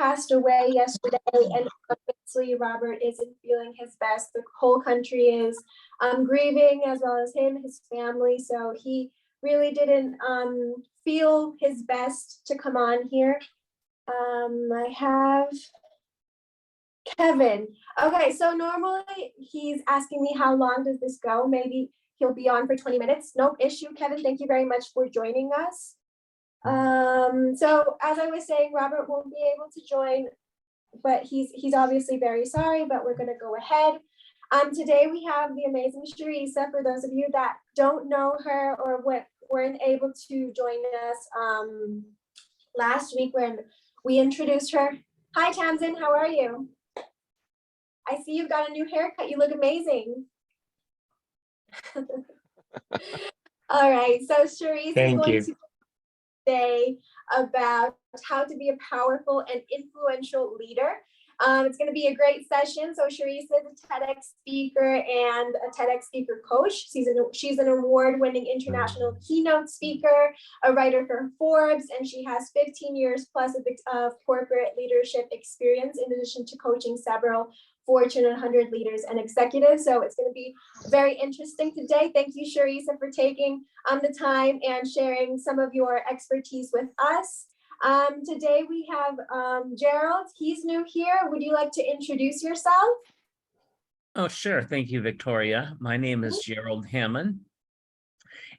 passed away yesterday, and obviously Robert isn't feeling his best. The whole country is grieving, as well as him, his family. So he really didn't feel his best to come on here. I have Kevin. Okay, so normally he's asking me how long does this go? Maybe he'll be on for 20 minutes. No issue, Kevin. Thank you very much for joining us. So as I was saying, Robert won't be able to join, but he's obviously very sorry, but we're gonna go ahead. Today we have the amazing Sharissa. For those of you that don't know her or weren't able to join us last week when we introduced her. Hi Tamsin, how are you? I see you've got a new haircut. You look amazing. All right, so Sharissa is going to say about how to be a powerful and influential leader. It's going to be a great session. So Sharissa is a TEDx speaker and a TEDx speaker coach. She's an award-winning international keynote speaker, a writer for Forbes, and she has 15 years plus of corporate leadership experience, in addition to coaching several Fortune 100 leaders and executives. So it's going to be very interesting today. Thank you, Sharissa, for taking the time and sharing some of your expertise with us. Today we have Gerald. He's new here. Would you like to introduce yourself? Oh, sure. Thank you, Victoria. My name is Gerald Hammond,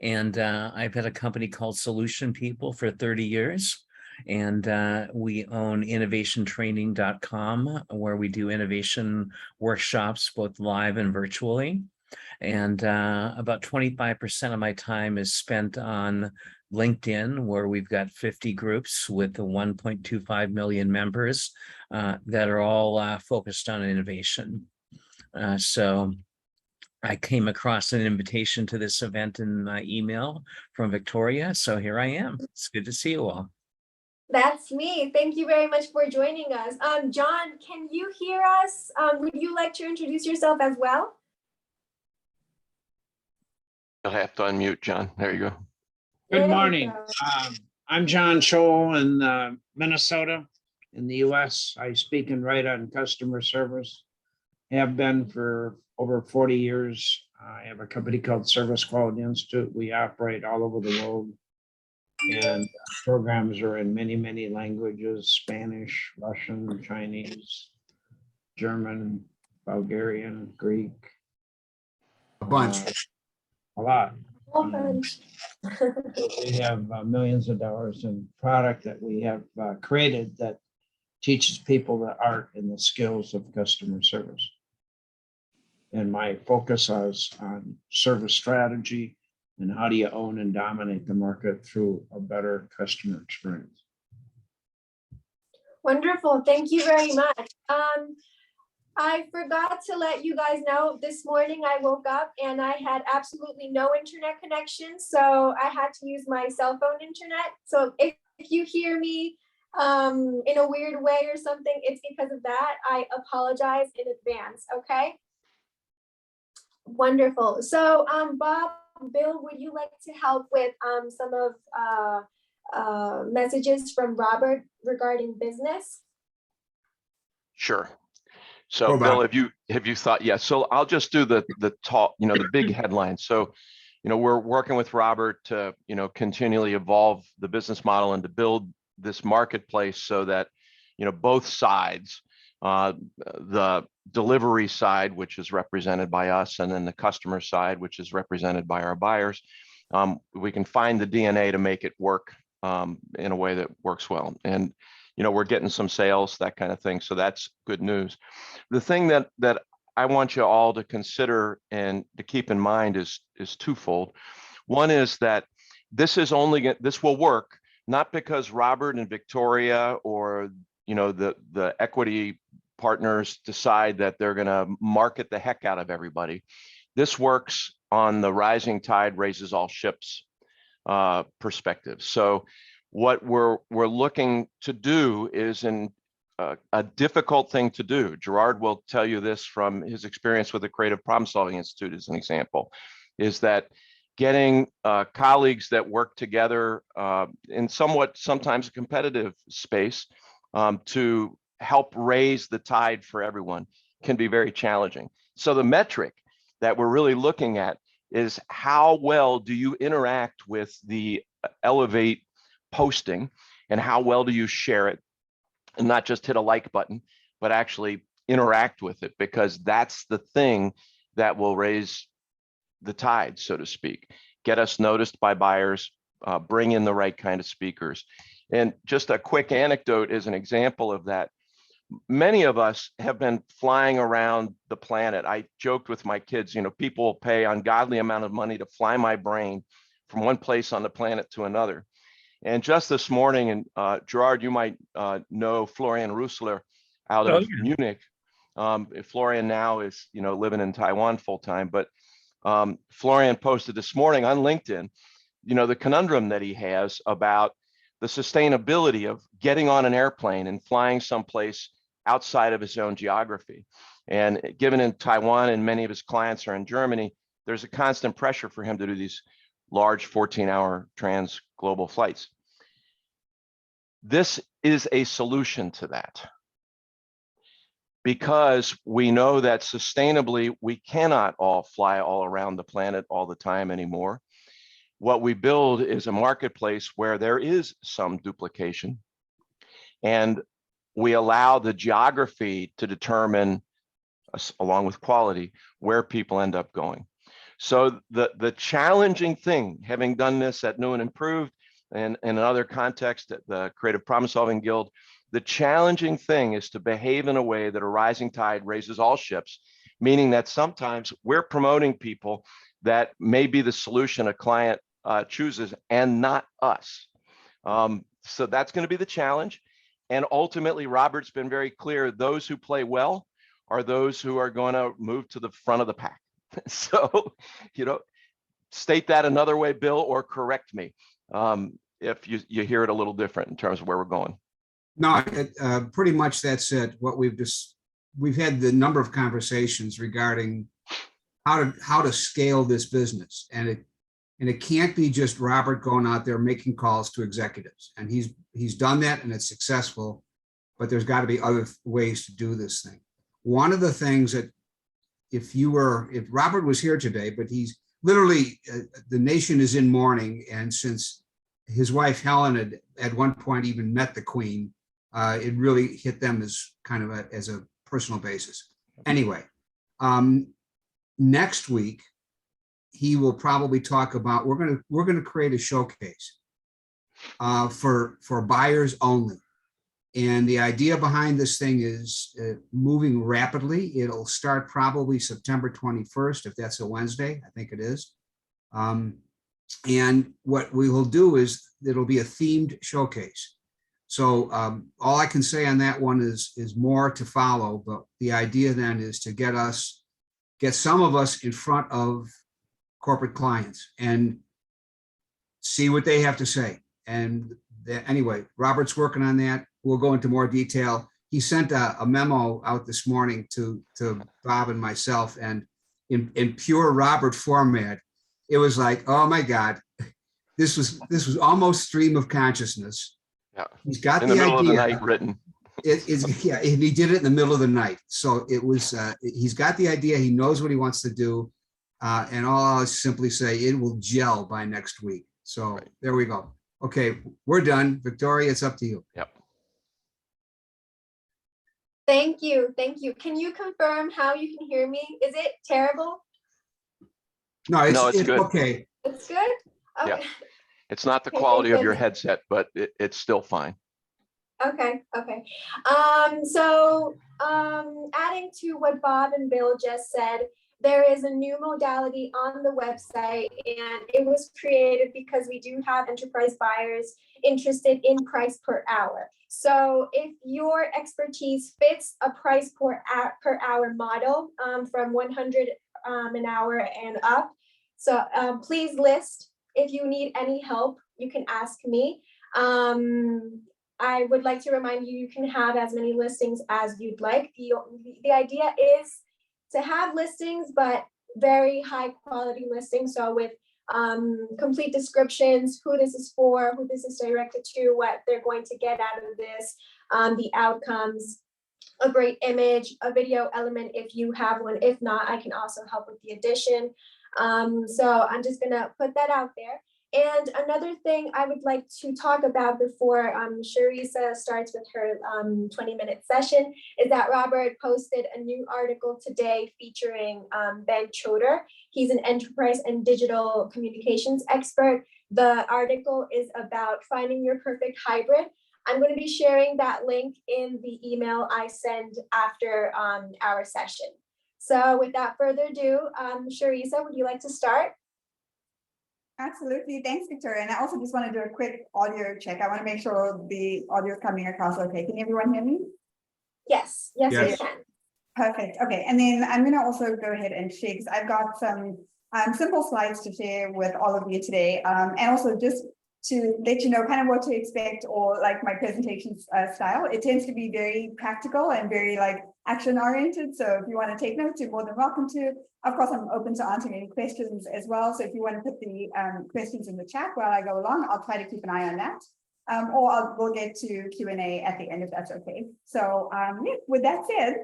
and I've had a company called Solution People for 30 years. And we own innovationtraining.com, where we do innovation workshops, both live and virtually. And about 25% of my time is spent on LinkedIn, where we've got 50 groups with 1.25 million members that are all focused on innovation. So I came across an invitation to this event in my email from Victoria. So here I am. It's good to see you all. That's me. Thank you very much for joining us. John, can you hear us? Would you like to introduce yourself as well? You'll have to unmute, John. There you go. Good morning. I'm John Scholl in Minnesota in the US. I speak and write on customer service. Have been for over 40 years. I have a company called Service Quality Institute. We operate all over the world. And programs are in many, many languages: Spanish, Russian, Chinese, German, Bulgarian, Greek. A bunch. A lot. A bunch. We have millions of dollars in product that we have created that teaches people the art and the skills of customer service. And my focus is on service strategy and how do you own and dominate the market through a better customer experience. Wonderful. Thank you very much. I forgot to let you guys know, this morning I woke up and I had absolutely no internet connection. So I had to use my cell phone internet. So if you hear me in a weird way or something, it's because of that. I apologize in advance. Okay. Wonderful. So Bob, Bill, would you like to help with some of messages from Robert regarding business? Sure. So Bill, have you thought? Yeah. So I'll just do the talk, the big headlines. So, we're working with Robert to, continually evolve the business model and to build this marketplace so that, both sides, the delivery side, which is represented by us, and then the customer side, which is represented by our buyers, we can find the DNA to make it work in a way that works well. And we're getting some sales, that kind of thing. So that's good news. The thing that I want you all to consider and to keep in mind is twofold. One is that this will work not because Robert and Victoria or the equity partners decide that they're going to market the heck out of everybody. This works on the rising tide raises all ships perspective. So what we're looking to do is a difficult thing to do. Gerard will tell you this from his experience with the Creative Problem Solving Institute as an example, is that getting colleagues that work together in sometimes a competitive space to help raise the tide for everyone can be very challenging. So the metric that we're really looking at is how well do you interact with the Elevate posting, and how well do you share it, and not just hit a like button, but actually interact with it, because that's the thing that will raise the tide, so to speak, get us noticed by buyers, bring in the right kind of speakers. And just a quick anecdote is an example of that. Many of us have been flying around the planet. I joked with my kids, people pay ungodly amount of money to fly my brain from one place on the planet to another. And just this morning, and Gerard, you might know Florian Russler out of Munich. Florian now is, living in Taiwan full time, but Florian posted this morning on LinkedIn, the conundrum that he has about the sustainability of getting on an airplane and flying someplace outside of his own geography. And given in Taiwan and many of his clients are in Germany, there's a constant pressure for him to do these large 14-hour trans-global flights. This is a solution to that, because we know that sustainably we cannot all fly all around the planet all the time anymore. What we build is a marketplace where there is some duplication, and we allow the geography to determine, along with quality, where people end up going. So the challenging thing, having done this at New and Improved and in another context at the Creative Problem Solving Guild, the challenging thing is to behave in a way that a rising tide raises all ships, meaning that sometimes we're promoting people that may be the solution a client chooses and not us. So that's going to be the challenge. And ultimately, Robert's been very clear, those who play well are those who are going to move to the front of the pack. So, state that another way, Bill, or correct me if you hear it a little different in terms of where we're going. No, pretty much that's it. What we've had the number of conversations regarding how to scale this business, and it can't be just Robert going out there making calls to executives, and he's done that and it's successful, but there's got to be other ways to do this thing. One of the things that if Robert was here today, but he's literally the nation is in mourning, and since his wife Helen had at one point even met the Queen, it really hit them as kind of as a personal basis. Anyway, next week he will probably talk about we're gonna create a showcase for buyers only, and the idea behind this thing is moving rapidly. It'll start probably September 21st, if that's a Wednesday, I think it is. And what we will do is it'll be a themed showcase. So all I can say on that one is more to follow, but the idea then is to get some of us in front of corporate clients and see what they have to say. And anyway, Robert's working on that. We'll go into more detail. He sent a memo out this morning to Bob and myself, and in pure Robert format, it was like, oh my God, this was almost stream of consciousness. Yeah. He's got in the middle idea. of the night written. Yeah, and he did it in the middle of the night. So it was, he's got the idea. He knows what he wants to do. And all I'll simply say, it will gel by next week. So right. There we go. Okay, we're done. Victoria, it's up to you. Yep. Thank you. Can you confirm how you can hear me? Is it terrible? No, it's good. Okay. It's good? Okay. Yeah. It's not the quality of your headset, but it's still fine. Okay. So adding to what Bob and Bill just said, there is a new modality on the website, and it was created because we do have enterprise buyers interested in price per hour. So if your expertise fits a price per hour model from 100 an hour and up, so please list. If you need any help, you can ask me. I would like to remind you, you can have as many listings as you'd like. The idea is to have listings, but very high quality listings. So with complete descriptions, who this is for, who this is directed to, what they're going to get out of this, the outcomes, a great image, a video element if you have one. If not, I can also help with the addition. So I'm just gonna put that out there. And another thing I would like to talk about before Sharissa starts with her 20-minute session is that Robert posted a new article today featuring Ben Choder. He's an enterprise and digital communications expert. The article is about finding your perfect hybrid. I'm going to be sharing that link in the email I send after our session. So without further ado, Sharissa, would you like to start? Absolutely. Thanks, Victoria. And I also just want to do a quick audio check. I want to make sure the audio is coming across okay. Can everyone hear me? Yes, yes, Yes. you can. Perfect. Okay. And then I'm going to also go ahead and share because I've got some simple slides to share with all of you today. And also just to let you know kind of what to expect or like my presentation style. It tends to be very practical and very like action oriented. So if you want to take notes, you're more than welcome to. Of course, I'm open to answering any questions as well. So if you want to put the questions in the chat while I go along, I'll try to keep an eye on that. Or we'll get to Q&A at the end if that's okay. So yeah, with that said,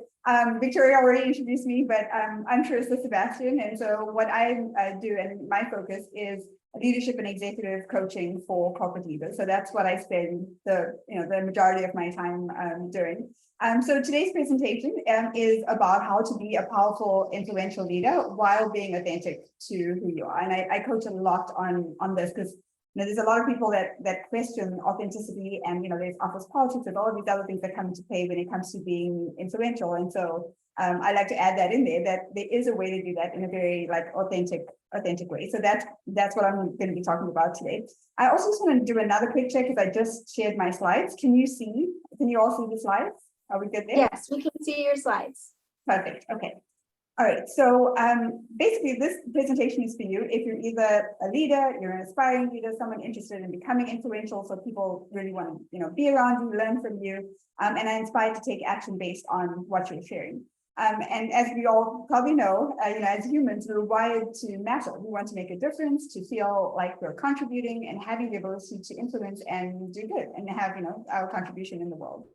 Victoria already introduced me, but I'm Sharissa Sebastian. And so what I do and my focus is leadership and executive coaching for corporate leaders. So that's what I spend the majority of my time doing. So today's presentation is about how to be a powerful, influential leader while being authentic to who you are. And I coach a lot on this because there's a lot of people that question authenticity, and there's office politics and all of these other things that come into play when it comes to being influential. And so I like to add that in there, that there is a way to do that in a very like authentic way. So that's what I'm going to be talking about today. I also just want to do another quick check because I just shared my slides. Can you all see the slides? Are we good there? Yes, we can see your slides. Perfect. Okay. All right. So basically, this presentation is for you if you're either a leader, you're an aspiring leader, someone interested in becoming influential, so people really want to be around you, learn from you, and are inspired to take action based on what you're sharing. And as we all probably know, as humans, we're wired to matter. We want to make a difference, to feel like we're contributing and having the ability to influence and do good and have our contribution in the world.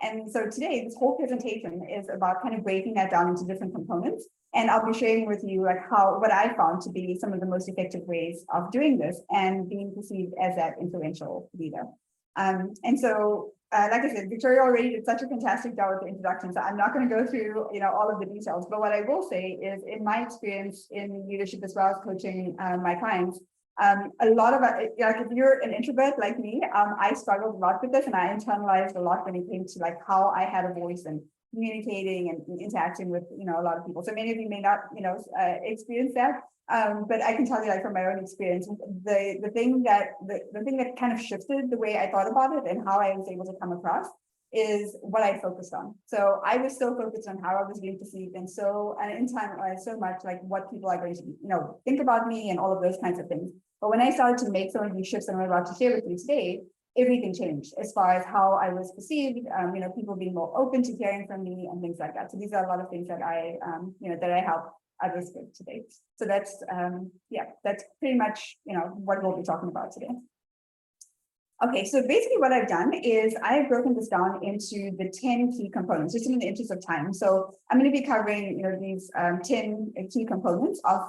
And so today, this whole presentation is about kind of breaking that down into different components. And I'll be sharing with you like what I found to be some of the most effective ways of doing this and being perceived as that influential leader. And so, like I said, Victoria already did such a fantastic job with the introduction, so I'm not going to go through all of the details. But what I will say is, in my experience in leadership as well as coaching my clients, a lot of like if you're an introvert like me, I struggled a lot with this, and I internalized a lot when it came to like how I had a voice and communicating and interacting with a lot of people. So many of you may not experience that, but I can tell you like from my own experience, the thing that kind of shifted the way I thought about it and how I was able to come across is what I focused on. So I was so focused on how I was being perceived, and internalized so much like what people are going to think about me and all of those kinds of things. But when I started to make some of these shifts that I'm about to share with you today, everything changed as far as how I was perceived, people being more open to hearing from me and things like that. So these are a lot of things that I help others with today. So that's pretty much, what we'll be talking about today. Okay, so basically what I've done is I've broken this down into the 10 key components, just in the interest of time. So I'm going to be covering, these 10 key components of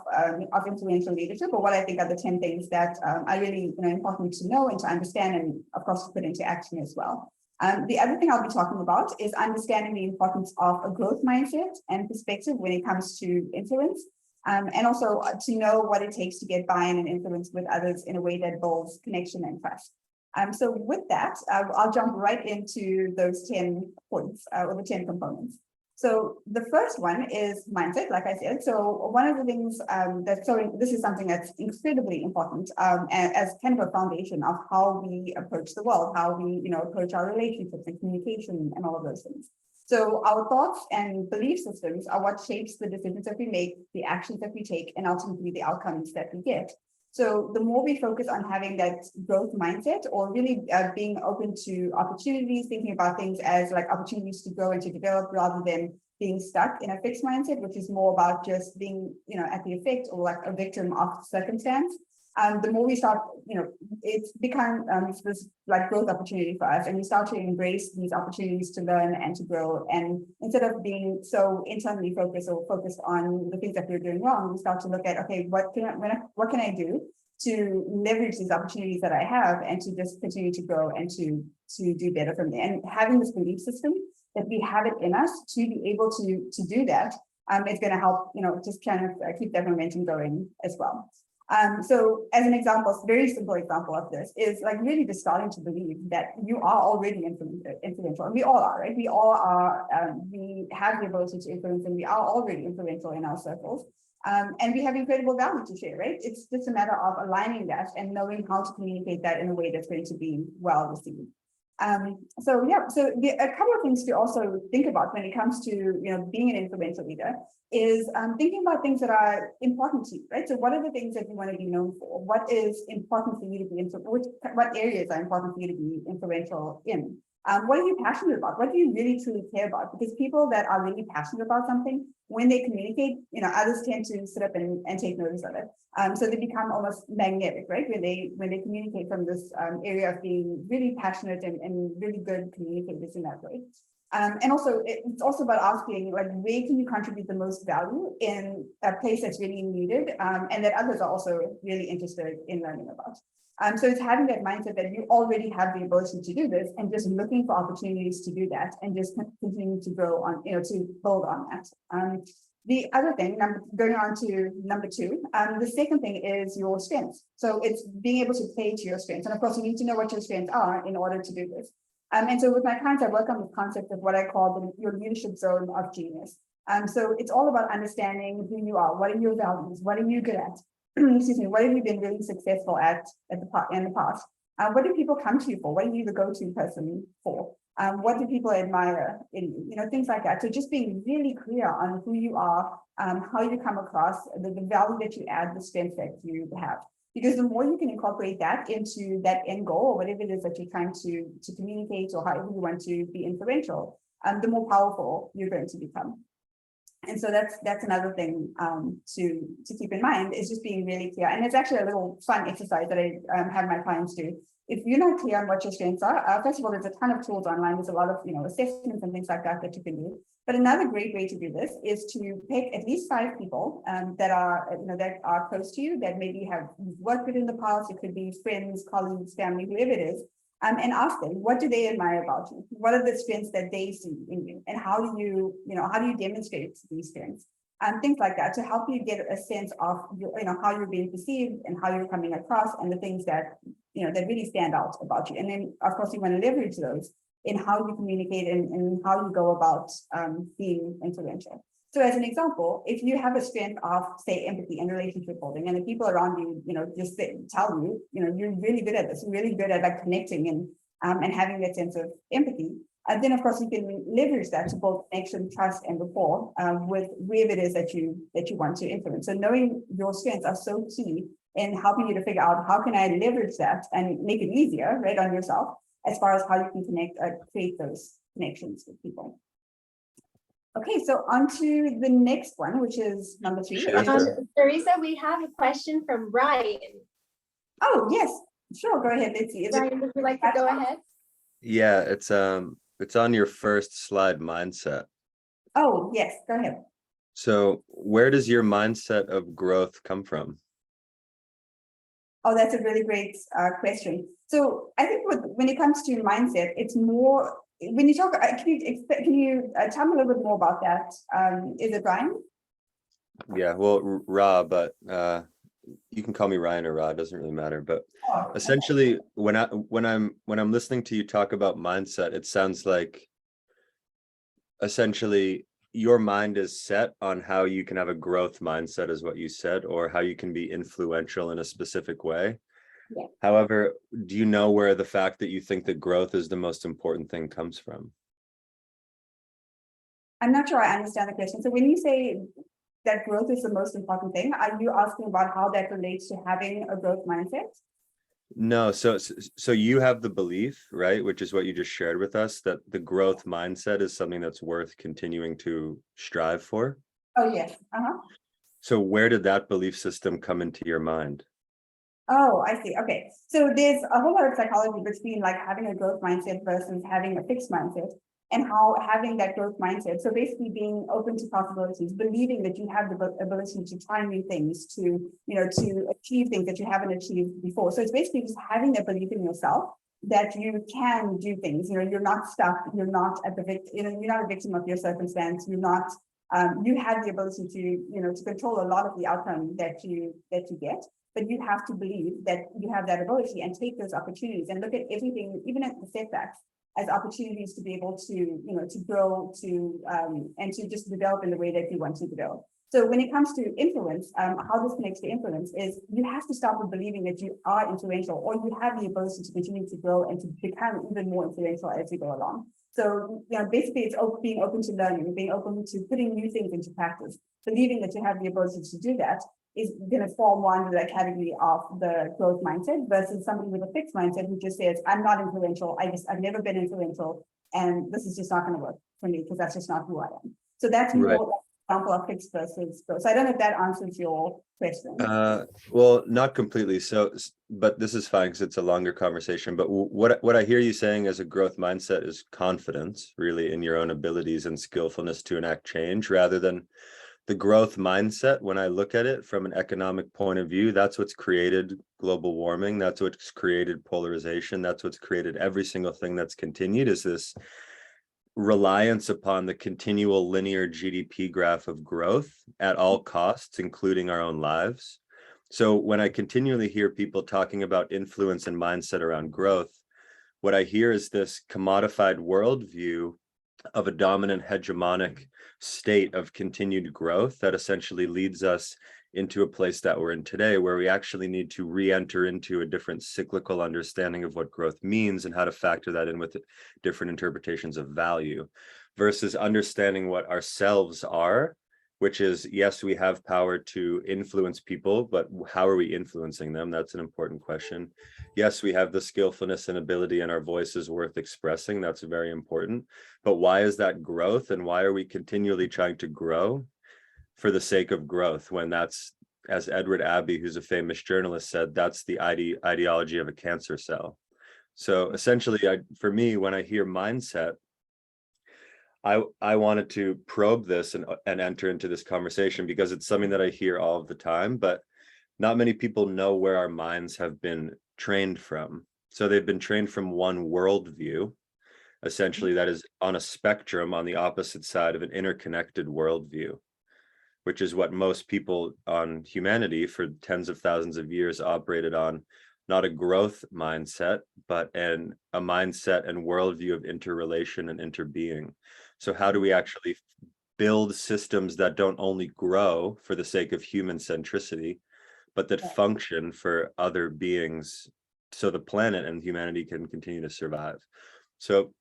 influential leadership, or what I think are the 10 things that are really important to know and to understand, and of course to put into action as well. The other thing I'll be talking about is understanding the importance of a growth mindset and perspective when it comes to influence, and also to know what it takes to get buy-in and influence with others in a way that builds connection and trust. So with that, I'll jump right into those 10 points or the 10 components. So the first one is mindset, like I said. So one of the things this is something that's incredibly important as kind of a foundation of how we approach the world, how we approach our relationships and communication and all of those things. So our thoughts and belief systems are what shapes the decisions that we make, the actions that we take, and ultimately the outcomes that we get. So the more we focus on having that growth mindset, or really being open to opportunities, thinking about things as like opportunities to grow and to develop rather than being stuck in a fixed mindset, which is more about just being, at the effect or like a victim of circumstance. the more we start, it's become this like growth opportunity for us, and we start to embrace these opportunities to learn and to grow. And instead of being so internally focused or focused on the things that we're doing wrong, we start to look at, okay, what can I do to leverage these opportunities that I have, and to just continue to grow and to do better from there. And having this belief system that we have it in us to be able to do that, it's going to help, just kind of keep that momentum going as well. So as an example, a very simple example of this is like really just starting to believe that you are already influential, and we all are, right? We all are, we have the ability to influence, and we are already influential in our circles. And we have incredible value to share, right? It's just a matter of aligning that and knowing how to communicate that in a way that's going to be well received. So a couple of things to also think about when it comes to being an influential leader is thinking about things that are important to you, right? So what are the things that you want to be known for? What is important for you to be what areas are important for you to be influential in? What are you passionate about? What do you really truly care about? Because people that are really passionate about something, when they communicate, others tend to sit up and take notice of it. So they become almost magnetic, right? When they communicate from this area of being really passionate and really good communicators in that way. And also, it's also about asking, like, where can you contribute the most value in a place that's really needed, and that others are also really interested in learning about. So it's having that mindset that you already have the ability to do this, and just looking for opportunities to do that, and just continue to grow on, to build on that. The other thing, going on to number two, the second thing is your strengths. So it's being able to play to your strengths. And of course, you need to know what your strengths are in order to do this. And so with my clients, I work on the concept of what I call your leadership zone of genius. So it's all about understanding who you are. What are your values? What are you good at? Excuse me. What have you been really successful at in the past? What do people come to you for? What are you the go-to person for? What do people admire in you? Things like that. So just being really clear on who you are, how you come across, the value that you add, the strength that you have. Because the more you can incorporate that into that end goal, or whatever it is that you're trying to communicate, or however you want to be influential, the more powerful you're going to become. And so that's another thing to keep in mind, is just being really clear. And it's actually a little fun exercise that I have my clients do. If you're not clear on what your strengths are, first of all, there's a ton of tools online. There's a lot of assessments and things like that you can do. But another great way to do this is to pick at least 5 people that are close to you, that maybe have worked with in the past. It could be friends, colleagues, family, whoever it is, and ask them, what do they admire about you? What are the strengths that they see in you, and how do you demonstrate these strengths? Things like that, to help you get a sense of how you're being perceived and how you're coming across, and the things that that really stand out about you. And then of course you want to leverage those in how you communicate and how you go about being influential. So as an example, if you have a strength of, say, empathy and relationship building, and the people around you, just tell you, you're really good at this, you're really good at like connecting and having that sense of empathy, then of course you can leverage that to build connection, trust, and rapport with whoever it is that you want to influence. So knowing your strengths are so key in helping you to figure out how can I leverage that and make it easier, right, on yourself, as far as how you can create those connections with people. Okay, so on to the next one, which is number 3. Sharissa, we have a question from Ryan. Oh, yes, sure, go ahead, let's see. Ryan, would you like to go ahead? Yeah, it's on your first slide, mindset. Oh, yes, go ahead. So where does your mindset of growth come from? Oh, that's a really great question. So I think when it comes to mindset, it's more, when you talk, can you tell me a little bit more about that? Is it Ryan? Yeah, well, Ra, but you can call me Ryan or Ra, it doesn't really matter. But essentially, when I'm listening to you talk about mindset, it sounds like essentially your mind is set on how you can have a growth mindset, is what you said, or how you can be influential in a specific way. Yeah. However, do you know where the fact that you think that growth is the most important thing comes from? I'm not sure I understand the question. So when you say that growth is the most important thing, are you asking about how that relates to having a growth mindset? No, so you have the belief, right, which is what you just shared with us, that the growth mindset is something that's worth continuing to strive for. Oh, yes. So where did that belief system come into your mind? Oh, I see. Okay. So there's a whole lot of psychology between like having a growth mindset versus having a fixed mindset, and how having that growth mindset. So basically being open to possibilities, believing that you have the ability to try new things, to, to achieve things that you haven't achieved before. So it's basically just having that belief in yourself that you can do things. You're not stuck. You're not at the victim. You're not a victim of your circumstance. You're not. You have the ability to, to control a lot of the outcome that you get. But you have to believe that you have that ability and take those opportunities and look at everything, even at the setbacks, as opportunities to be able to, to grow, and to just develop in the way that you want to develop. So when it comes to influence, how this connects to influence is you have to start with believing that you are influential, or you have the ability to continue to grow and to become even more influential as you go along. So, basically it's being open to learning, being open to putting new things into practice, believing that you have the ability to do that is going to fall more under that category of the growth mindset versus somebody with a fixed mindset who just says, I'm not influential. I've never been influential, and this is just not going to work for me because that's just not who I am. So that's more Right. example of fixed versus growth. So I don't know if that answers your question. Well, not completely. So, but this is fine because it's a longer conversation. But what I hear you saying as a growth mindset is confidence, really, in your own abilities and skillfulness to enact change, rather than the growth mindset. When I look at it from an economic point of view, that's what's created global warming. That's what's created polarization. That's what's created every single thing that's continued, is this reliance upon the continual linear GDP graph of growth at all costs, including our own lives. So when I continually hear people talking about influence and mindset around growth, what I hear is this commodified worldview of a dominant hegemonic state of continued growth that essentially leads us into a place that we're in today, where we actually need to re-enter into a different cyclical understanding of what growth means and how to factor that in with different interpretations of value, versus understanding what ourselves are, which is, yes, we have power to influence people, but how are we influencing them? That's an important question. Yes, we have the skillfulness and ability, and our voice is worth expressing. That's very important. But why is that growth? And why are we continually trying to grow for the sake of growth, when that's, as Edward Abbey, who's a famous journalist, said, that's the ideology of a cancer cell. So essentially, for me, when I hear mindset, I wanted to probe this and enter into this conversation because it's something that I hear all of the time, but not many people know where our minds have been trained from. So they've been trained from one worldview, essentially, that is on a spectrum on the opposite side of an interconnected worldview, which is what most people on humanity for tens of thousands of years operated on. Not a growth mindset, but a mindset and worldview of interrelation and interbeing. So how do we actually build systems that don't only grow for the sake of human centricity, but that function for other beings so the planet and humanity can continue to survive? So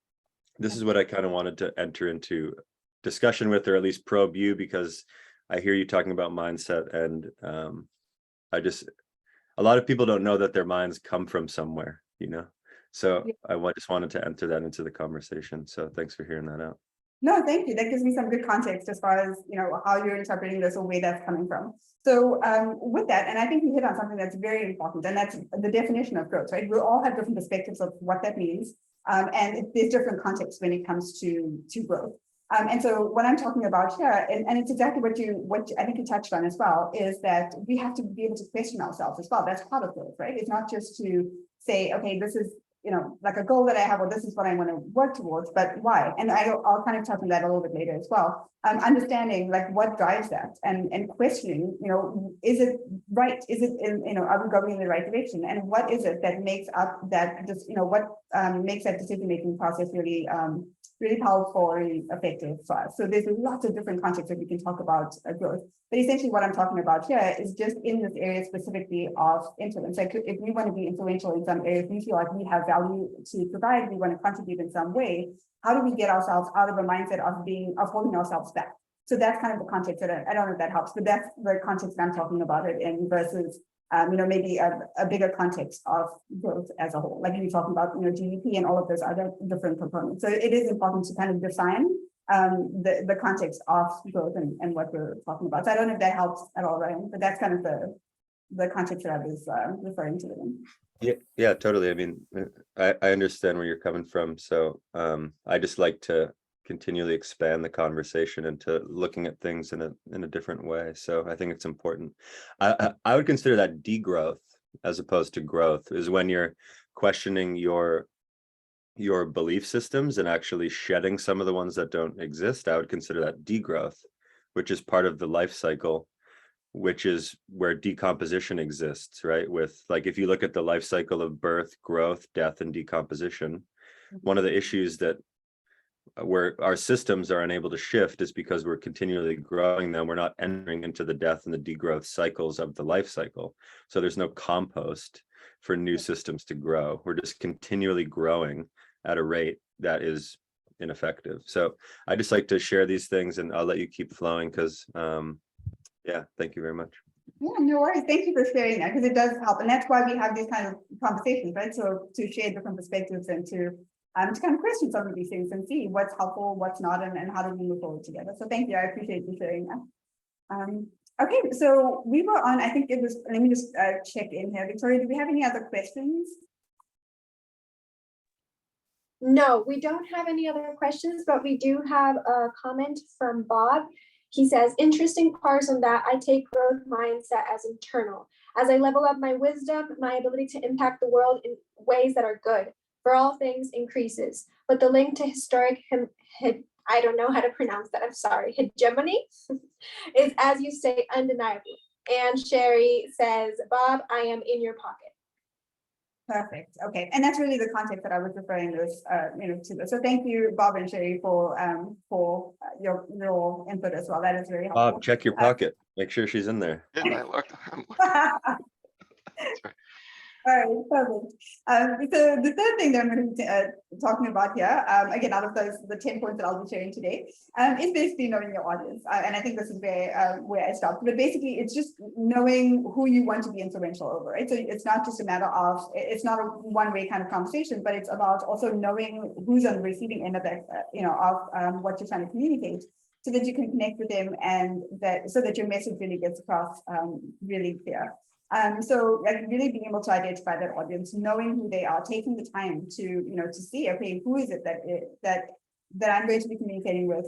this is what I kind of wanted to enter into discussion with, or at least probe you, because I hear you talking about mindset, and a lot of people don't know that their minds come from somewhere, So I just wanted to enter that into the conversation. So thanks for hearing that out. No, thank you. That gives me some good context as far as, how you're interpreting this or where that's coming from. So with that, and I think you hit on something that's very important, and that's the definition of growth, right? We all have different perspectives of what that means. And there's different contexts when it comes to growth. And so what I'm talking about here, and it's exactly what I think you touched on as well, is that we have to be able to question ourselves as well. That's part of growth, right? It's not just to say, okay, this is, like a goal that I have, or this is what I want to work towards, but why? And I'll kind of touch on that a little bit later as well. Understanding like what drives that, and questioning, is it right? Is it, are we going in the right direction? And what is it that makes up that, what makes that decision-making process really, really powerful, really effective for us? So there's lots of different contexts that we can talk about growth. But essentially what I'm talking about here is just in this area specifically of influence. Like if we want to be influential in some areas, we feel like we have value to provide, we want to contribute in some way, how do we get ourselves out of a mindset of holding ourselves back? So that's kind of the context that I don't know if that helps, but that's the context I'm talking about it in, versus maybe a bigger context of growth as a whole. Like you're talking about, GDP and all of those other different components. So it is important to kind of define the context of growth and what we're talking about. So I don't know if that helps at all, Ryan, but that's kind of the context that I was referring to it in. Yeah, totally. I mean, I understand where you're coming from. So I just like to continually expand the conversation into looking at things in a different way. So I think it's important. I would consider that degrowth as opposed to growth is when you're questioning your belief systems and actually shedding some of the ones that don't exist. I would consider that degrowth, which is part of the life cycle, which is where decomposition exists, right? With like, if you look at the life cycle of birth, growth, death, and decomposition, one of the issues that where our systems are unable to shift is because we're continually growing them. We're not entering into the death and the degrowth cycles of the life cycle. So there's no compost for new systems to grow. We're just continually growing at a rate that is ineffective. So I just like to share these things, and I'll let you keep flowing because yeah, thank you very much. Yeah, no worries. Thank you for sharing that, because it does help. And that's why we have these kind of conversations, right? So to share different perspectives and to kind of question some of these things and see what's helpful, what's not, and how do we move forward together. So thank you. I appreciate you sharing that. Okay, so we were on, I think it was, let me just check in here. Victoria, do we have any other questions? No, we don't have any other questions, but we do have a comment from Bob. He says, interesting parse on that. I take growth mindset as internal. As I level up my wisdom, my ability to impact the world in ways that are good for all things increases. But the link to historic, I don't know how to pronounce that, I'm sorry, hegemony is, as you say, undeniable. And Sherry says, Bob, I am in your pocket. Perfect. Okay, and that's really the context that I was referring this, to this. So thank you, Bob and Sherry, for your input as well. That is very helpful. Bob, check your pocket. Make sure she's in there. Yeah, I looked. All right, perfect. So the third thing that I'm going to be talking about here, again, out of the 10 points that I'll be sharing today, is basically knowing your audience. And I think this is where I stopped. But basically, it's just knowing who you want to be influential over, right? So it's not just a matter of, it's not a one-way kind of conversation, but it's about also knowing who's on the receiving end of that, of what you're trying to communicate, so that you can connect with them and so that your message really gets across really clear. So like really being able to identify that audience, knowing who they are, taking the time to see, okay, who is it that I'm going to be communicating with?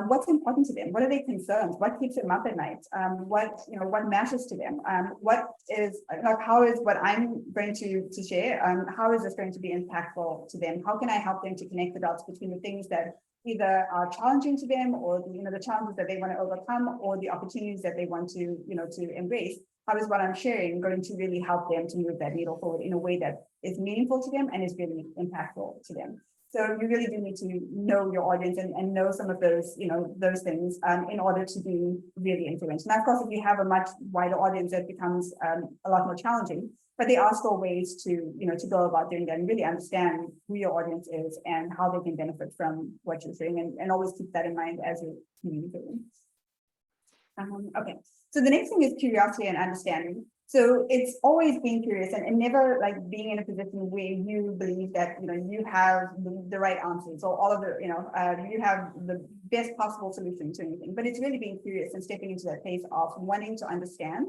What's important to them? What are their concerns? What keeps them up at night? What matters to them? What is like, how is what I'm going to share? How is this going to be impactful to them? How can I help them to connect the dots between the things that either are challenging to them, or the challenges that they want to overcome, or the opportunities that they want to embrace? How is what I'm sharing going to really help them to move that needle forward in a way that is meaningful to them and is really impactful to them? So you really do need to know your audience and know some of those, those things in order to be really influential. Now, of course, if you have a much wider audience, that becomes a lot more challenging, but there are still ways to go about doing that and really understand who your audience is and how they can benefit from what you're saying, and always keep that in mind as you're communicating. Okay, so the next thing is curiosity and understanding. So it's always being curious and never like being in a position where you believe that you have the right answers or all of the you have the best possible solution to anything. But it's really being curious and stepping into that place of wanting to understand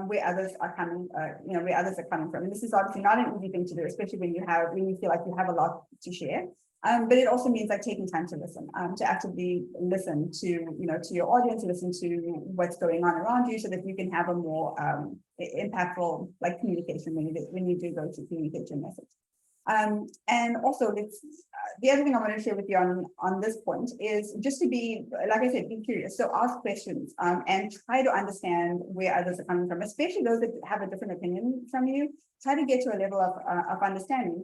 where others are coming, where others are coming from. And this is obviously not an easy thing to do, especially when you feel like you have a lot to share. But it also means like taking time to listen, to actively listen to your audience, listen to what's going on around you, so that you can have a more impactful like communication when you do go to communicate your message. And also the other thing I want to share with you on this point is just to be, like I said, be curious. So ask questions and try to understand where others are coming from, especially those that have a different opinion from you. Try to get to a level of understanding.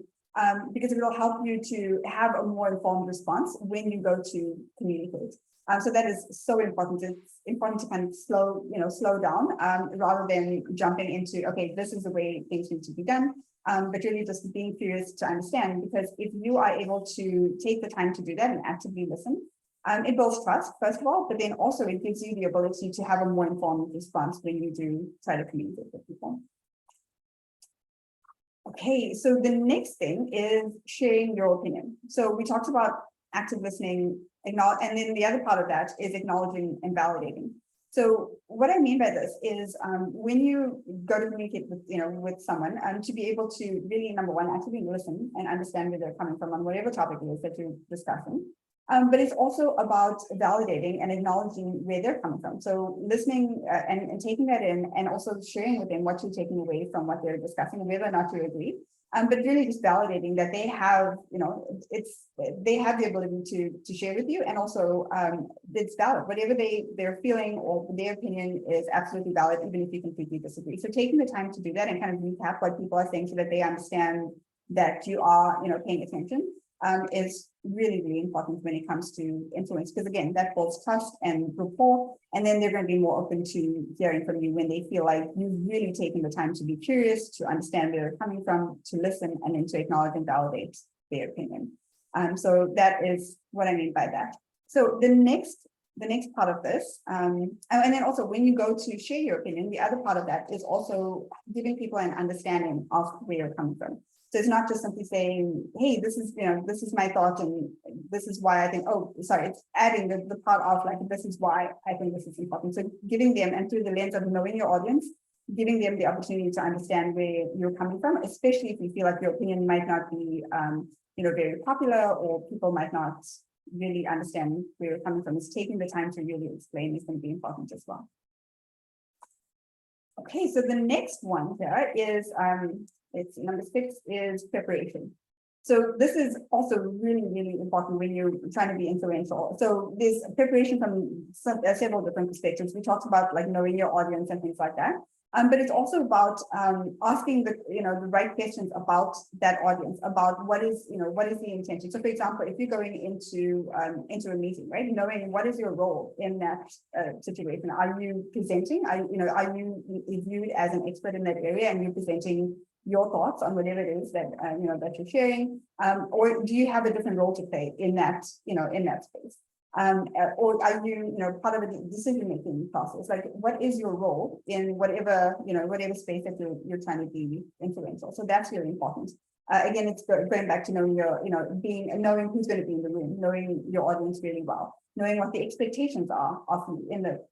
Because it will help you to have a more informed response when you go to communicate. So that is so important. It's important to kind of slow down rather than jumping into, okay, this is the way things need to be done, but really just being curious to understand, because if you are able to take the time to do that and actively listen, it builds trust, first of all, but then also it gives you the ability to have a more informed response when you do try to communicate with people. Okay, so the next thing is sharing your opinion. So we talked about active listening, and then the other part of that is acknowledging and validating. So what I mean by this is when you go to communicate with, with someone, to be able to really, number one, actually listen and understand where they're coming from on whatever topic it is that you're discussing. But it's also about validating and acknowledging where they're coming from. So listening and taking that in, and also sharing with them what you're taking away from what they're discussing, whether or not you agree. But really just validating that they have, they have the ability to share with you, and also it's valid. Whatever they're feeling or their opinion is absolutely valid, even if you completely disagree. So taking the time to do that and kind of recap what people are saying so that they understand that you are, paying attention is really, really important when it comes to influence, because again, that builds trust and rapport, and then they're going to be more open to hearing from you when they feel like you've really taken the time to be curious, to understand where they're coming from, to listen, and then to acknowledge and validate their opinion. So that is what I mean by that. So the next part of this, and then also when you go to share your opinion, the other part of that is also giving people an understanding of where you're coming from. So it's not just simply saying, hey, this is my thought, and this is why I think, it's adding the part of like, this is why I think this is important. So giving them, and through the lens of knowing your audience, giving them the opportunity to understand where you're coming from, especially if you feel like your opinion might not be, very popular, or people might not really understand where you're coming from. Is taking the time to really explain is going to be important as well. Okay, so the next one here is, it's number 6 is preparation. So this is also really, really important when you're trying to be influential. So there's preparation from several different perspectives. We talked about like knowing your audience and things like that. But it's also about asking the right questions about that audience, about what is the intention. So for example, if you're going into a meeting, right, knowing what is your role in that situation. Are you presenting? Are you viewed as an expert in that area, and you're presenting your thoughts on whatever it is that that you're sharing, or do you have a different role to play in that space? Or are you part of a decision-making process? Like, what is your role in whatever space that you're trying to be influential? So that's really important. Again, it's going back to knowing knowing who's going to be in the room, knowing your audience really well, knowing what the expectations are of you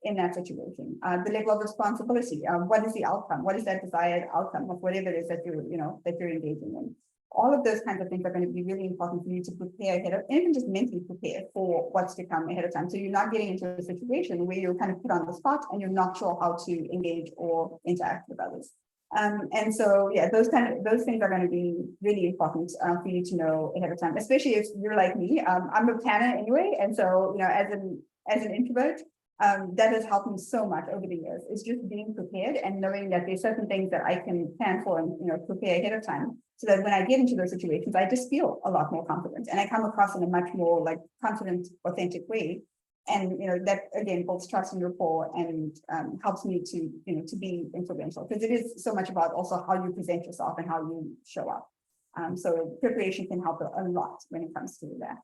in that situation, the level of responsibility, what is the outcome, what is that desired outcome of whatever it is that you're engaging in. All of those kinds of things are going to be really important for you to prepare ahead of, and even just mentally prepare for what's to come ahead of time. So you're not getting into a situation where you're kind of put on the spot and you're not sure how to engage or interact with others. And so, yeah, those things are going to be really important for you to know ahead of time, especially if you're like me. I'm a planner anyway, and so as an introvert, that has helped me so much over the years. It's just being prepared and knowing that there's certain things that I can plan for and prepare ahead of time, so that when I get into those situations, I just feel a lot more confident, and I come across in a much more like confident, authentic way. And that again builds trust and rapport, and helps me to be influential, because it is so much about also how you present yourself and how you show up. So preparation can help a lot when it comes to that.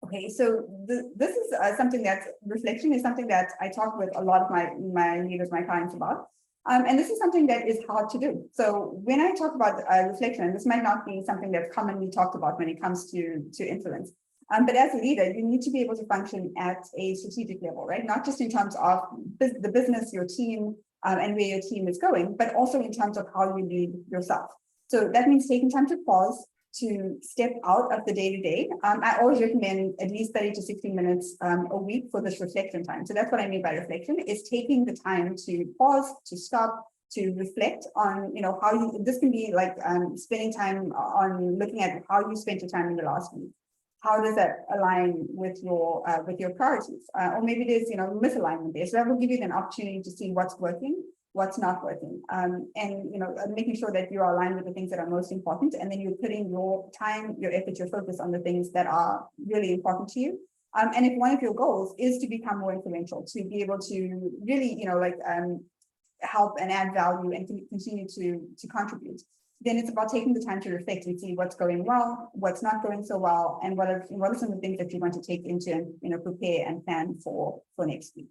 Okay, so this is something that reflection is something that I talk with a lot of my leaders, my clients about. And this is something that is hard to do. So when I talk about reflection, and this might not be something that's commonly talked about when it comes to influence. But as a leader, you need to be able to function at a strategic level, right? Not just in terms of the business, your team, and where your team is going, but also in terms of how you lead yourself. So that means taking time to pause, to step out of the day-to-day. I always recommend at least 30 to 60 minutes a week for this reflection time. So that's what I mean by reflection, is taking the time to pause, to stop, to reflect on, how this can be like spending time on looking at how you spent your time in the last week. How does that align with your priorities? Or maybe there's misalignment there. So that will give you an opportunity to see what's working, what's not working, and making sure that you are aligned with the things that are most important, and then you're putting your time, your effort, your focus on the things that are really important to you. And if one of your goals is to become more influential, to be able to really help and add value and continue to contribute, then it's about taking the time to reflect and see what's going well, what's not going so well, and what are some of the things that you want to take into and prepare and plan for next week.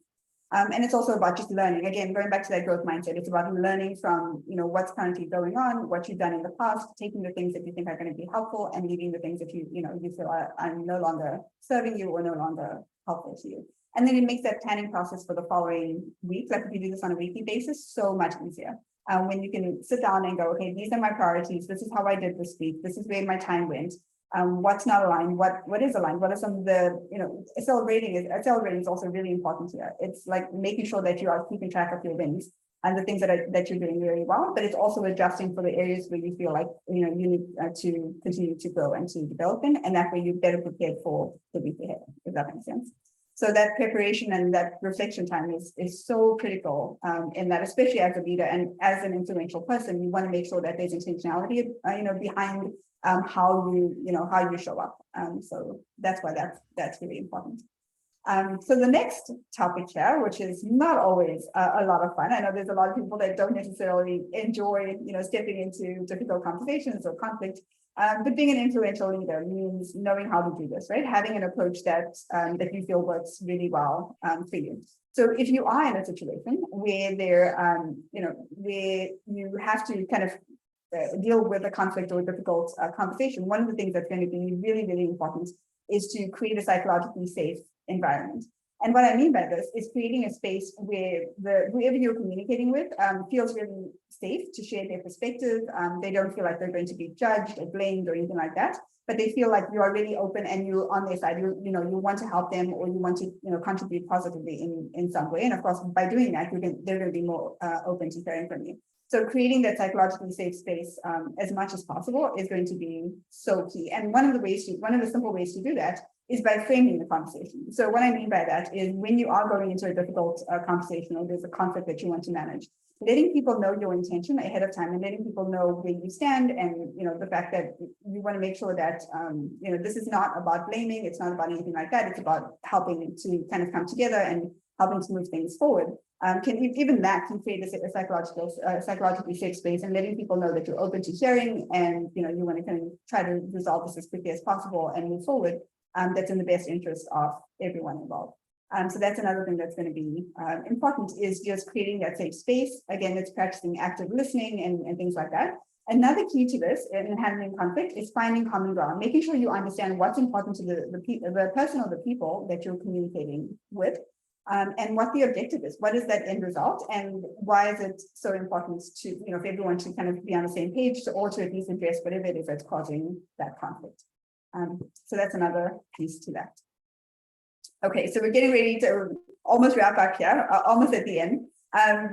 And it's also about just learning. Again, going back to that growth mindset, it's about learning from what's currently going on, what you've done in the past, taking the things that you think are going to be helpful, and leaving the things that you feel are no longer serving you or no longer helpful to you. And then it makes that planning process for the following week, like if you do this on a weekly basis, so much easier. When you can sit down and go, okay, these are my priorities. This is how I did this week. This is where my time went. What's not aligned? What is aligned? What are some of the, Excel rating is also really important here. It's like making sure that you are keeping track of your wins and the things that you're doing really well, but it's also adjusting for the areas where you feel like, you need to continue to grow and to develop in, and that way you're better prepared for the week ahead, if that makes sense. So that preparation and that reflection time is so critical in that, especially as a leader and as an influential person, you want to make sure that there's intentionality, behind how you show up. So that's why that's really important. So the next topic here, which is not always a lot of fun. I know there's a lot of people that don't necessarily enjoy, stepping into difficult conversations or conflict. But being an influential leader means knowing how to do this, right? Having an approach that you feel works really well for you. So if you are in a situation where where you have to kind of deal with a conflict or a difficult conversation, one of the things that's going to be really, really important is to create a psychologically safe environment. And what I mean by this is creating a space where whoever you're communicating with feels really safe to share their perspective. They don't feel like they're going to be judged or blamed or anything like that, but they feel like you are really open and you're on their side. You want to help them, or you want to contribute positively in some way. And of course, by doing that, they're going to be more open to hearing from you. So creating that psychologically safe space as much as possible is going to be so key. And one of the simple ways to do that is by framing the conversation. So what I mean by that is when you are going into a difficult conversation or there's a conflict that you want to manage, letting people know your intention ahead of time and letting people know where you stand, and the fact that you want to make sure that this is not about blaming, it's not about anything like that. It's about helping to kind of come together and helping to move things forward. Even that can create a psychologically safe space, and letting people know that you're open to hearing, and you want to kind of try to resolve this as quickly as possible and move forward. That's in the best interest of everyone involved. So that's another thing that's going to be important, is just creating that safe space. Again, it's practicing active listening and things like that. Another key to this in handling conflict is finding common ground, making sure you understand what's important to the person or the people that you're communicating with, and what the objective is. What is that end result, and why is it so important to, for everyone to kind of be on the same page, or to at least address whatever it is that's causing that conflict. So that's another piece to that. Okay, so we're getting ready to almost wrap up here, almost at the end.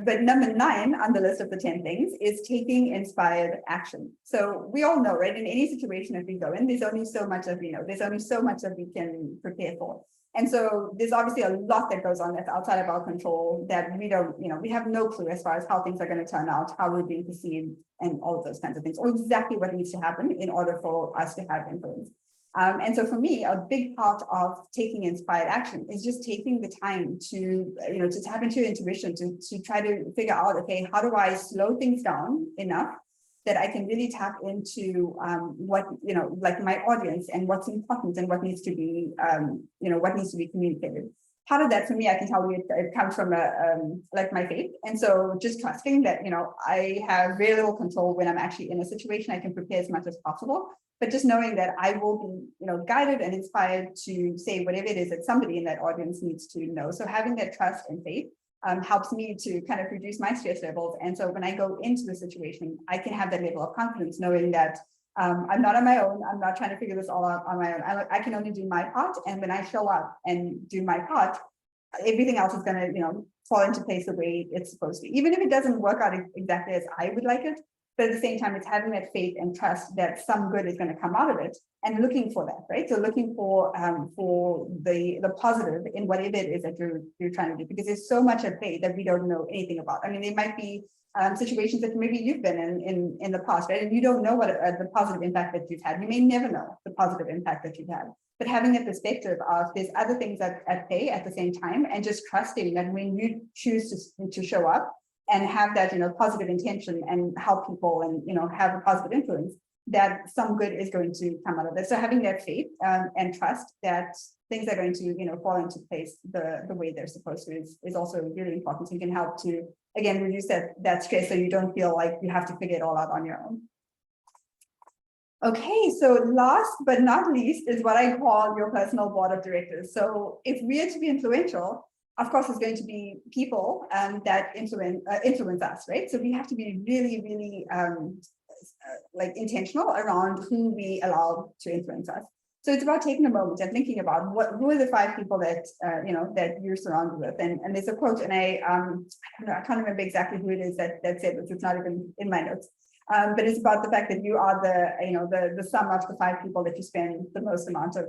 But number 9 on the list of the 10 things is taking inspired action. So we all know, right? In any situation that we go in, there's only so much that we know. There's only so much that we can prepare for. And so there's obviously a lot that goes on that's outside of our control that we don't, we have no clue as far as how things are going to turn out, how we're being perceived, and all of those kinds of things, or exactly what needs to happen in order for us to have influence. And so for me, a big part of taking inspired action is just taking the time to, to tap into your intuition, to try to figure out, okay, how do I slow things down enough that I can really tap into what, like my audience, and what's important and what needs to be, what needs to be communicated. Part of that for me, I can tell you, it comes from like my faith. And so just trusting that, I have very little control when I'm actually in a situation. I can prepare as much as possible, but just knowing that I will be, guided and inspired to say whatever it is that somebody in that audience needs to know. So having that trust and faith helps me to kind of reduce my stress levels. And so when I go into the situation, I can have that level of confidence, knowing that I'm not on my own. I'm not trying to figure this all out on my own. I can only do my part. And when I show up and do my part, everything else is going to, fall into place the way it's supposed to, even if it doesn't work out exactly as I would like it. But at the same time, it's having that faith and trust that some good is going to come out of it, and looking for that, right? So looking for the positive in whatever it is that you're trying to do, because there's so much at play that we don't know anything about. I mean, there might be situations that maybe you've been in the past, right? And you don't know what the positive impact that you've had. You may never know the positive impact that you've had. But having that perspective of there's other things at play at the same time, and just trusting that when you choose to show up and have that, positive intention and help people and, have a positive influence, that some good is going to come out of it. So having that faith and trust that things are going to, fall into place the way they're supposed to is also really important. And can help to, again, reduce that stress, so you don't feel like you have to figure it all out on your own. Okay, so last but not least is what I call your personal board of directors. So if we are to be influential, of course, it's going to be people that influence us, right? So we have to be really, really like intentional around who we allow to influence us. So it's about taking a moment and thinking about who are the 5 people that that you're surrounded with. And there's a quote, and I can't remember exactly who it is that said this. It's not even in my notes. But it's about the fact that you are the sum of the 5 people that you spend the most amount of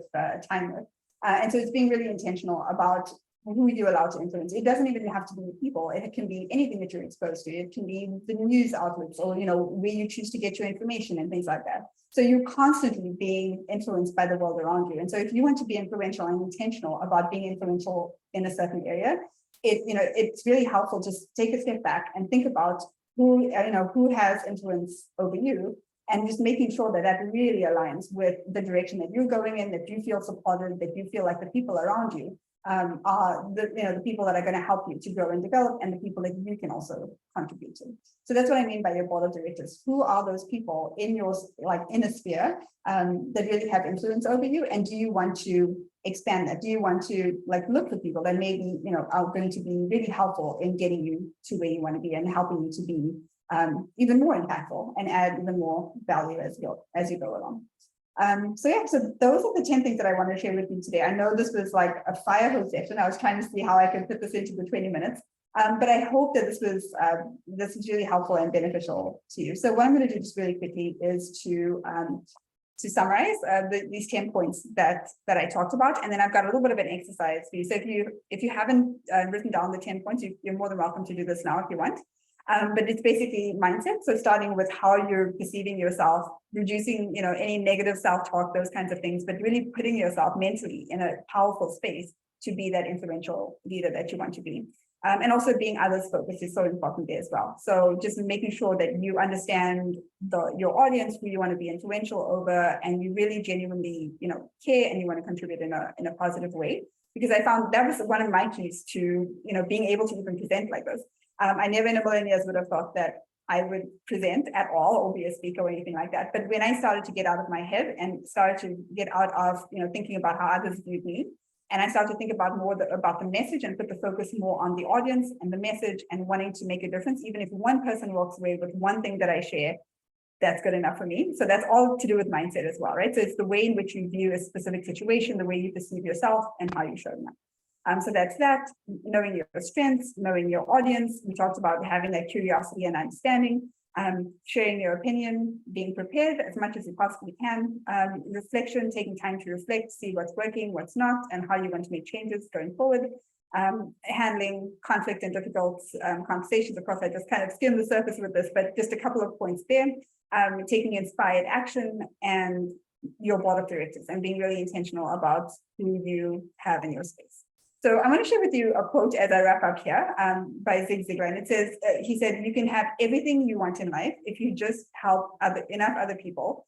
time with. And so it's being really intentional about who you allow to influence. It doesn't even have to be people. It can be anything that you're exposed to. It can be the news outlets or, where you choose to get your information and things like that. So you're constantly being influenced by the world around you. And so if you want to be influential and intentional about being influential in a certain area, it's really helpful to take a step back and think about who has influence over you, and just making sure that that really aligns with the direction that you're going in, that you feel supported, that you feel like the people around you are the people that are going to help you to grow and develop, and the people that you can also contribute to. So that's what I mean by your board of directors. Who are those people in your inner sphere that really have influence over you, and do you want to expand that? Do you want to look for people that maybe are going to be really helpful in getting you to where you want to be and helping you to be even more impactful and add even more value as you go along. So those are the 10 things that I want to share with you today. I know this was like a fire hose session. I was trying to see how I could fit this into the 20 minutes. But I hope that this is really helpful and beneficial to you. So what I'm going to do just really quickly is to summarize these 10 points that I talked about, and then I've got a little bit of an exercise for you. So if you haven't written down the 10 points, you're more than welcome to do this now if you want. But it's basically mindset. So starting with how you're perceiving yourself, reducing any negative self-talk, those kinds of things, but really putting yourself mentally in a powerful space to be that influential leader that you want to be. And also being others focused is so important there as well. So just making sure that you understand your audience, who you want to be influential over, and you really genuinely care and you want to contribute in a positive way. Because I found that was one of my keys to being able to even present like this. I never in a million years would have thought that I would present at all or be a speaker or anything like that. But when I started to get out of my head and started to get out of thinking about how others viewed me, and I started to think about more about the message and put the focus more on the audience and the message and wanting to make a difference, even if one person walks away with one thing that I share, that's good enough for me. So that's all to do with mindset as well, right? So it's the way in which you view a specific situation, the way you perceive yourself, and how you show them. So that's that, knowing your strengths, knowing your audience. We talked about having that curiosity and understanding, sharing your opinion, being prepared as much as you possibly can, reflection, taking time to reflect, see what's working, what's not, and how you want to make changes going forward, handling conflict and difficult conversations. Of course, I just kind of skimmed the surface with this, but just a couple of points there, taking inspired action, and your board of directors, and being really intentional about who you have in your space. So I'm going to share with you a quote as I wrap up here by Zig Ziglar, and it says, he said, "You can have everything you want in life if you just help enough other people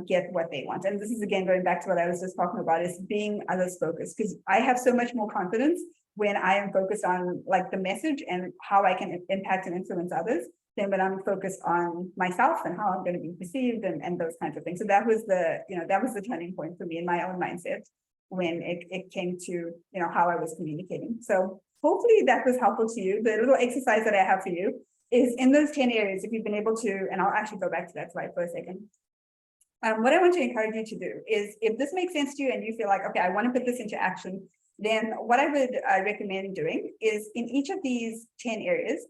get what they want." And this is again going back to what I was just talking about, is being others focused, because I have so much more confidence when I am focused on the message and how I can impact and influence others than when I'm focused on myself and how I'm going to be perceived and those kinds of things. So that was the turning point for me in my own mindset when it came to how I was communicating. So hopefully that was helpful to you. The little exercise that I have for you is in those 10 areas, if you've been able to, and I'll actually go back to that slide for a second. What I want to encourage you to do is, if this makes sense to you and you feel like, okay, I want to put this into action, then what I would recommend doing is in each of these 10 areas,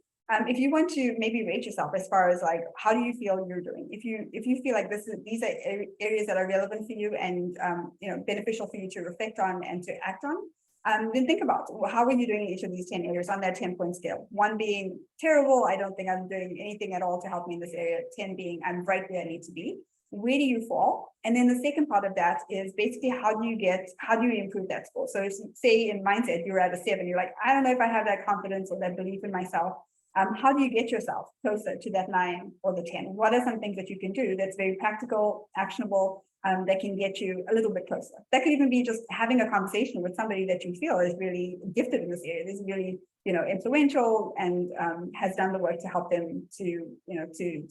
if you want to maybe rate yourself as far as how do you feel you're doing? If you feel like these are areas that are relevant for you and beneficial for you to reflect on and to act on, then think about how are you doing in each of these 10 areas on that 10-point scale. 1 being terrible, I don't think I'm doing anything at all to help me in this area. 10 being I'm right where I need to be. Where do you fall? And then the second part of that is basically how do you improve that score? So if, say in mindset, you're at a 7, you're like, I don't know if I have that confidence or that belief in myself. How do you get yourself closer to that 9 or the 10? What are some things that you can do that's very practical, actionable, that can get you a little bit closer? That could even be just having a conversation with somebody that you feel is really gifted in this area, is really influential, and has done the work to help them to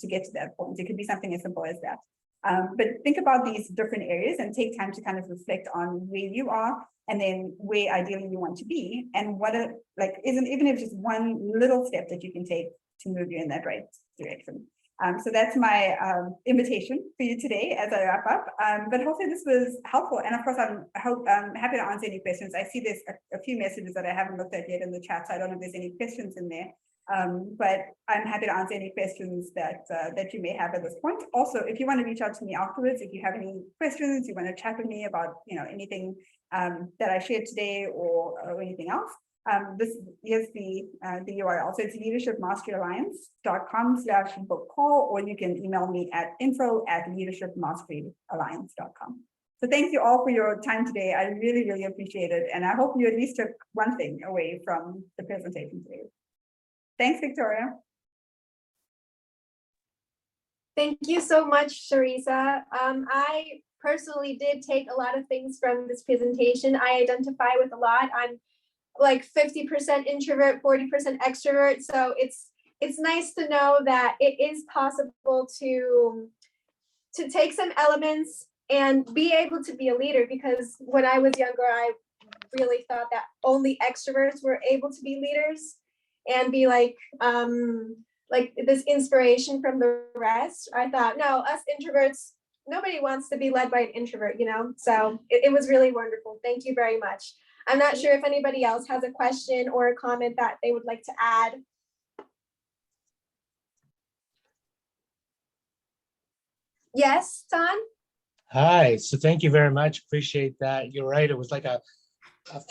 get to that point. It could be something as simple as that. But think about these different areas and take time to kind of reflect on where you are and then where ideally you want to be, and what even if just one little step that you can take to move you in that right direction. So that's my invitation for you today as I wrap up. But hopefully this was helpful. And of course, I'm happy to answer any questions. I see there's a few messages that I haven't looked at yet in the chat, so I don't know if there's any questions in there. But I'm happy to answer any questions that you may have at this point. Also, if you want to reach out to me afterwards, if you have any questions, you want to chat with me about anything that I shared today or anything else, this is the URL. So it's leadershipmasteryalliance.com/book call, or you can email me at info@leadershipmasteryalliance.com. So thank you all for your time today. I really, really appreciate it. And I hope you at least took one thing away from the presentation today. Thanks, Victoria. Thank you so much, Sharissa. I personally did take a lot of things from this presentation. I identify with a lot. I'm like 50% introvert, 40% extrovert. So it's nice to know that it is possible to take some elements and be able to be a leader, because when I was younger, I really thought that only extroverts were able to be leaders and be like this inspiration from the rest. I thought, no, us introverts, nobody wants to be led by an introvert, So it was really wonderful. Thank you very much. I'm not sure if anybody else has a question or a comment that they would like to add. Yes, Ton? Hi, so thank you very much. Appreciate that. You're right. It was like a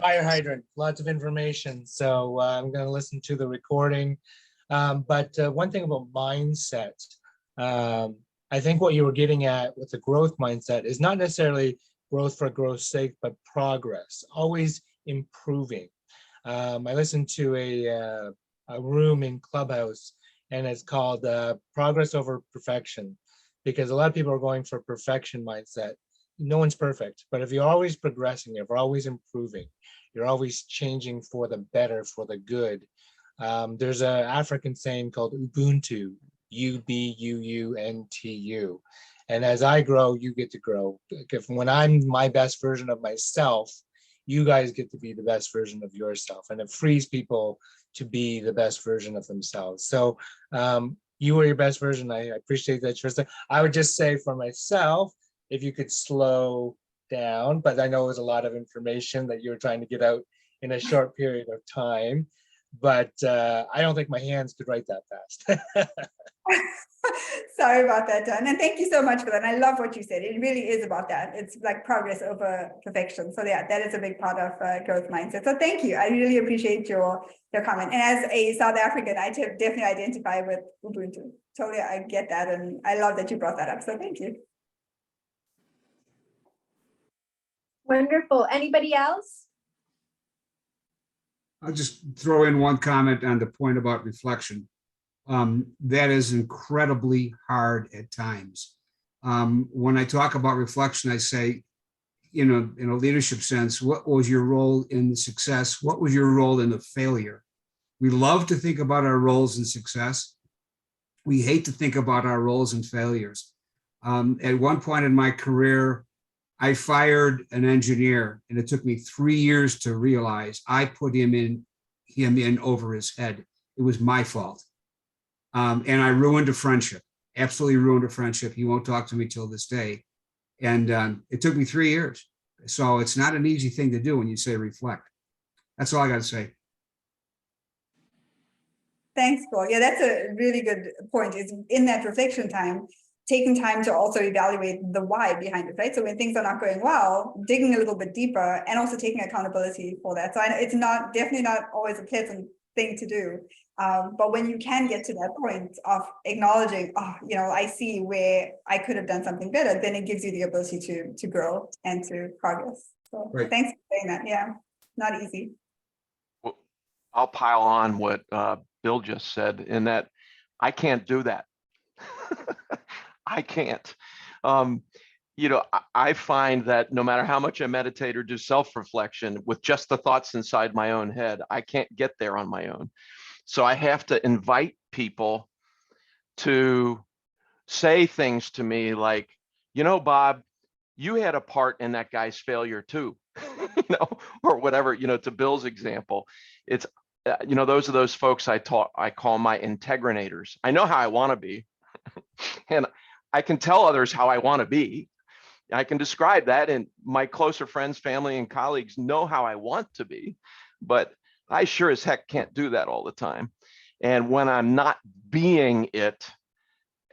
fire hydrant, lots of information. So I'm going to listen to the recording. But one thing about mindset, I think what you were getting at with the growth mindset is not necessarily growth for growth's sake, but progress, always improving. I listened to a room in Clubhouse, and it's called Progress Over Perfection, because a lot of people are going for perfection mindset. No one's perfect, but if you're always progressing, if you're always improving, you're always changing for the better, for the good. There's an African saying called Ubuntu, UBUUNTU. And as I grow, you get to grow. When I'm my best version of myself, you guys get to be the best version of yourself. And it frees people to be the best version of themselves. So you were your best version. I appreciate that, Sharissa. I would just say for myself, if you could slow down, but I know it was a lot of information that you were trying to get out in a short period of time, but I don't think my hands could write that fast. Sorry about that, Don. And thank you so much for that. And I love what you said. It really is about that. It's like progress over perfection. So yeah, that is a big part of growth mindset. So thank you. I really appreciate your comment. And as a South African, I definitely identify with Ubuntu. Totally, I get that. And I love that you brought that up. So thank you. Wonderful. Anybody else? I'll just throw in one comment on the point about reflection. That is incredibly hard at times. When I talk about reflection, I say, in a leadership sense, what was your role in the success? What was your role in the failure? We love to think about our roles in success. We hate to think about our roles in failures. At one point in my career, I fired an engineer, and it took me 3 years to realize I put him in over his head. It was my fault. And I ruined a friendship, absolutely ruined a friendship. He won't talk to me till this day. And it took me 3 years. So it's not an easy thing to do when you say reflect. That's all I got to say. Thanks, Paul. Yeah, that's a really good point. Is in that reflection time, taking time to also evaluate the why behind it, right? So when things are not going well, digging a little bit deeper and also taking accountability for that. So it's definitely not always a pleasant thing to do. But when you can get to that point of acknowledging, I see where I could have done something better, then it gives you the ability to grow and to progress. So Right. Thanks for saying that. Yeah, not easy. Well, I'll pile on what Bill just said, in that I can't do that. I can't. I find that no matter how much I meditate or do self-reflection with just the thoughts inside my own head, I can't get there on my own. So I have to invite people to say things to me like, Bob, you had a part in that guy's failure too, or whatever, to Bill's example. It's, those are those folks I call my integrinators. I know how I want to be, and I can tell others how I want to be. I can describe that, and my closer friends, family, and colleagues know how I want to be, but I sure as heck can't do that all the time. And when I'm not being it,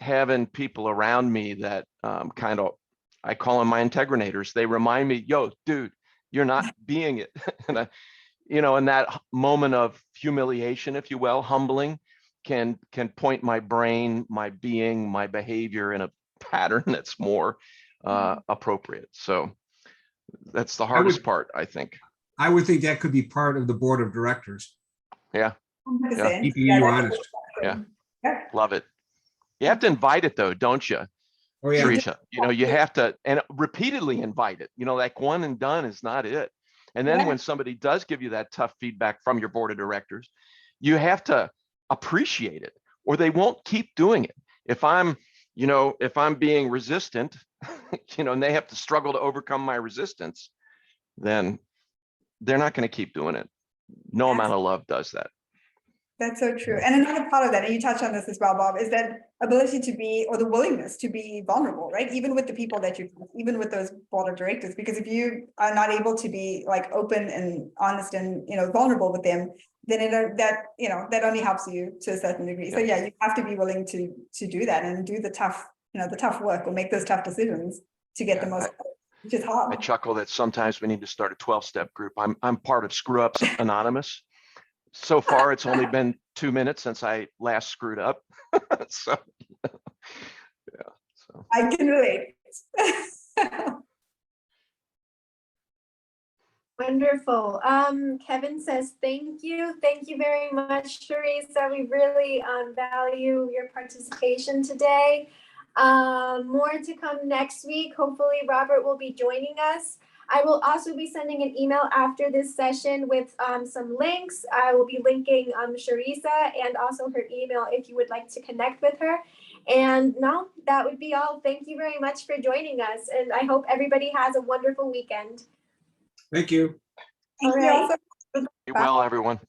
having people around me that I call them my integrinators. They remind me, yo, dude, you're not being it. And in that moment of humiliation, if you will, humbling, can point my brain, my being, my behavior in a pattern that's more appropriate. So that's the hardest part, I think. I would think that could be part of the board of directors. Yeah. Yeah. Keeping you honest. Yeah. Love it. You have to invite it though, don't you? Oh, yeah. Sharissa, you have to, and repeatedly invite it, like one and done is not it. And then when somebody does give you that tough feedback from your board of directors, you have to appreciate it, or they won't keep doing it. If I'm being resistant, and they have to struggle to overcome my resistance, then they're not going to keep doing it. No amount of love does that. That's so true. And another part of that, and you touched on this as well, Bob, is that ability to be, or the willingness to be vulnerable, right? Even with the people that even with those board of directors, because if you are not able to be like open and honest and, vulnerable with them, then that only helps you to a certain degree. So yeah, you have to be willing to do that and do the tough, the tough work, or make those tough decisions to get the most, which is hard. I chuckle that sometimes we need to start a 12-step group. I'm part of Screw Ups Anonymous. So far, it's only been 2 minutes since I last screwed up. So, So I can relate. Wonderful. Kevin says, thank you. Thank you very much, Sharissa. We really value your participation today. More to come next week. Hopefully, Robert will be joining us. I will also be sending an email after this session with some links. I will be linking Sharissa and also her email if you would like to connect with her. And no, that would be all. Thank you very much for joining us. And I hope everybody has a wonderful weekend. Thank you. Thank you. be well, everyone.